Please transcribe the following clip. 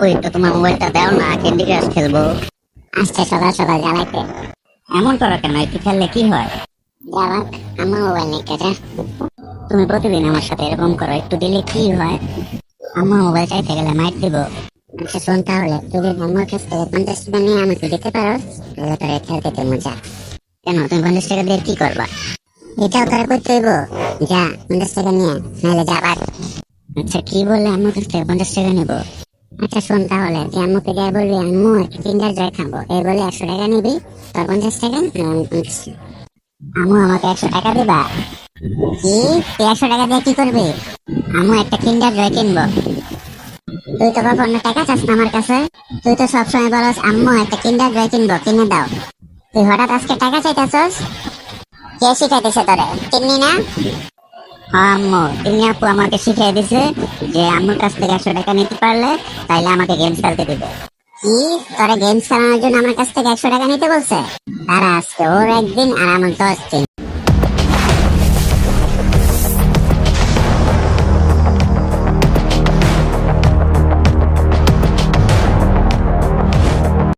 ওই তো তোমার মোবাইলটা দাও না, ক্যান্ডি ক্রাশ খেলবো। আজকে সকাল সকাল জ্বালাইতে এমন করো কেন? একটু খেললে কি হয়? যাবাক আমার মোবাইল নেই কেটে। তুমি প্রতিদিন আমার সাথে এরকম করো, একটু দিলে কি হয়? আমার মোবাইল চাইতে গেলে মাইর দিব। আচ্ছা শোন তাহলে, তুই যদি আমার কাছ থেকে 50 টাকা নিয়ে আমাকে দিতে পারো তাহলে তোর খেলতে তোর মজা। কেন, তুমি 50 টাকা দিয়ে কি করবা? এটাও তোরা করতে হইব। যা 50 টাকা নিয়ে, নাহলে যাবাক। আচ্ছা, কি বললে আমার কাছ থেকে 50 টাকা নেবো? আচ্ছা শোন তাহলে, তুই আম্মুকে দিয়ে বলবি আম্মু একটা কিন্ডার জয় খাবো, এই বলে 100 টাকা নিবি, তোর 50 টাকা আর আমি 50 টাকা। আমু আমাকে 100 টাকা দিবা? কি তুই 100 টাকা দিয়ে কি করবি? আমু একটা কিন্ডার জয় কিনবো। তুই তো কখনো টাকা চাস না আমার কাছে। তুই তো সবসময় বলস আম্মু একটা কিন্ডার জয় কিনবো, কিনে দাও। তুই হঠাৎ আজকে টাকা চাইতেছস? কে শিখাইতেছে তোরে? কিননি না? হ্যাঁ আম্মু, তিনি আপু আমাকে শিখিয়ে দিছে যে আম্মুর কাছ থেকে 100 টাকা নিতে পারলে তাইলে আমাকে গেমস খেলতে দিবে। কি তোরে গেমস খেলানোর জন্য আমার কাছ থেকে 100 টাকা নিতে বলছে? তারা আজকে ওর একদিন আর আমার 10 দিন।